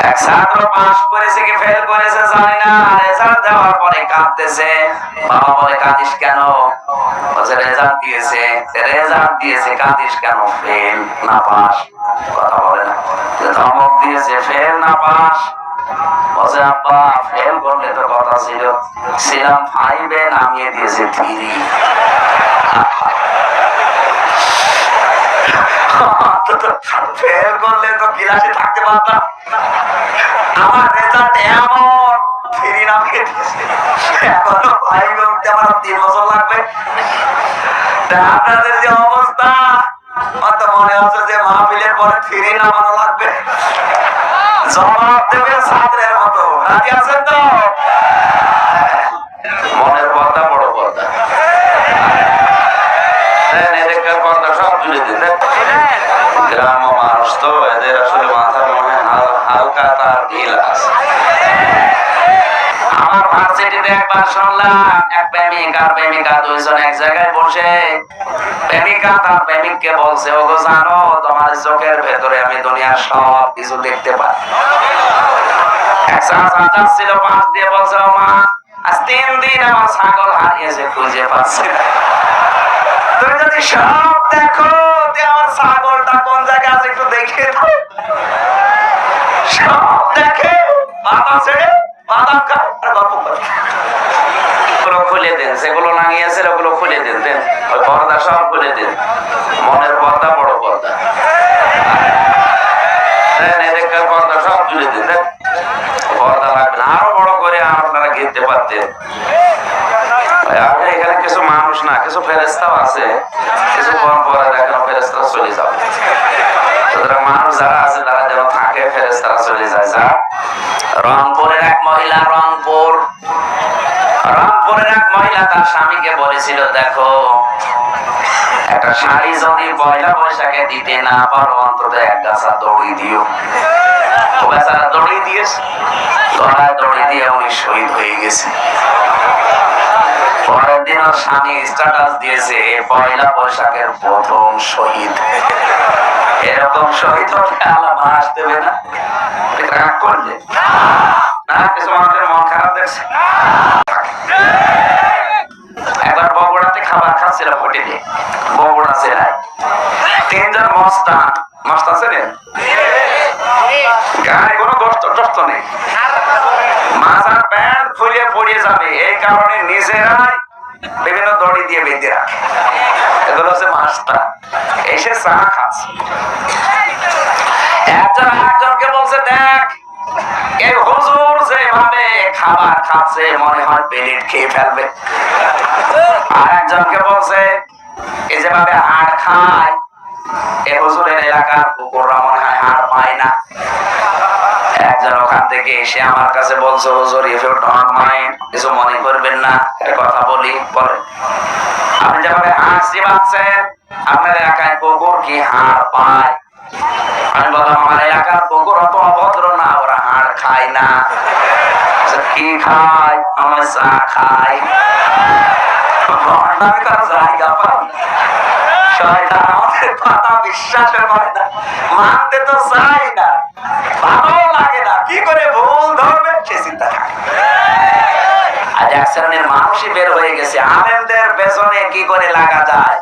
এক ছাত্র পাস করেছে কি ফেল করেছে জানি না, রেজাল্ট দেওয়ার পরে কাঁদতেছে। বাবা বলে কাঁদিস কেন? বলছে রেজাল্ট দিয়েছে কাঁদিস কেন? ফেল না পাস? কথা বলে না। ধমক দিয়েছে ফেল না পাস? বলছে আব্বা ফেল করলে তো কথা ছিলাম 5-এ, নামিয়ে দিয়েছে 3। ফেল করলে তো ক্লাসে থাকতে পারতাম। আমার রেজাল্ট এমন 3 নামিয়ে দিয়েছে, এখনো 5-এ উঠতে আমার 3 বছর লাগবে। আপনাদের যে অবস্থা, আমার তো মনে হচ্ছে যে মাহফিলের পরে 3 নামানো লাগবে। জবাব দেবে ছাত্রের মতো। রাজি আছেন তো? মনের পর্দা বড় পর্দা, পর্দা সব তুলে দিন। গ্রাম মানুষ তো, এদের আসলে মাথার মনে হালকা তার ঢিল আছে। আমার ভার্সিটিতে একবার শুনলাম এক প্রেমিক আর প্রেমিকা দুইজন এক জায়গায় বসে, প্রেমিকা তার প্রেমিককে বলছে, ওগো জানো তোমার চোখের ভেতরে আমি দুনিয়ার সব কিছু দেখতে পাই। এক চাচা যাচ্ছিল পাশ দিয়ে, বলছে ও মা আজ 3 দিন আমার ছাগল হারিয়েছে, খুঁজে পাচ্ছি না। তুমি যদি সব দেখো, আমার ছাগলটা কোন জায়গায় আছে একটু দেখে দাও। সব দেখে বাবা ছেড়ে বাদাম খায় আর গল্প করে। ওগুলো খুলে দেন, যেগুলো নাঙিয়েছে ওগুলো খুলে দেন, দেন ওই পর্দা সব খুলে দেন। মনের পর্দা বড় পর্দা, এদের পর্দা সব তুলে দেন, দেন পর্দা লাগবে না। আরো বড় করে আপনারা ঘিরতে পারতেন। এখানে কিছু মানুষ না, কিছু ফেরেস্তাও আছে, কিছু পরে দেখেন ফেরেস্তারা চলে যাবে। সুতরাং মানুষ যারা আছে তারা যেন থাকে, ফেরেস্তারা চলে যায়। যা রংপুরের এক মহিলা, রংপুরের এক মহিলা তার স্বামীকে বলেছিল, দেখো একটা শাড়ি যদি পয়লা বৈশাখে দিতে না পারো, অন্তত এক গাছা দড়ি দিও। ও বেচারা দড়ি দিয়েছে, গলায় দড়ি দিয়ে উনি শহীদ হয়ে গেছে। পরের দিন ওর স্বামী স্ট্যাটাস দিয়েছে, পয়লা বৈশাখের প্রথম শহীদ। এরকম শহীদ হলে আল্লাহ মাস দেবে না? রাগ করলে না, কিছু মানুষের মন খারাপ দেখছে। একবার বগুড়াতে খাবার খাচ্ছিল হোটেলে, বগুড়া জেলায় 3 জন মস্তান ছিলেন, গায়ে কোনো দোস্ত নেই, মাথার প্যান্ট খুলে পড়িয়ে যাবে এই কারণে নিজেরাই বিভিন্ন দড়ি দিয়ে বেঁধে রাখে। এগুলো হচ্ছে মাস্তান। এসে চা খাচ্ছে, একজন আরেকজনকে বলছে, দেখ এই হুজুর যেভাবে খাবার খাচ্ছে মনে হয় প্লেট খেয়ে ফেলবে। আর একজনকে বলছে, এই যেভাবে হাড় খায় এই হুজুরের এলাকার কুকুররা মনে হয় হাড় পায় না। একজন ওখান থেকে এসে আমার কাছে বলছে, হুজুর ইফ ইউ ডোন্ট মাইন্ড, কিছু মনে করবেন না, একটা কথা বলি। বলে, আপনি যেভাবে হাসি পাচ্ছেন আপনার এলাকায় কুকুর কি হাড় পায়? আমি বললাম, আমার এলাকার কুকুর অত অভদ্র না, ওরা হাড় খায় না। কি খায়? আমার চা খায়। আমি তার জায়গা পাই, শয়তান আমাদের কথা বিশ্বাস করে না, মানতে তো চাই না, ভালো লাগে না, কি করে ভুল ধরবে সে চিন্তা থাকে। আজ এক শ্রেণীর মানুষই বের হয়ে গেছে, আলেমদের পেছনে কি করে লাগা যায়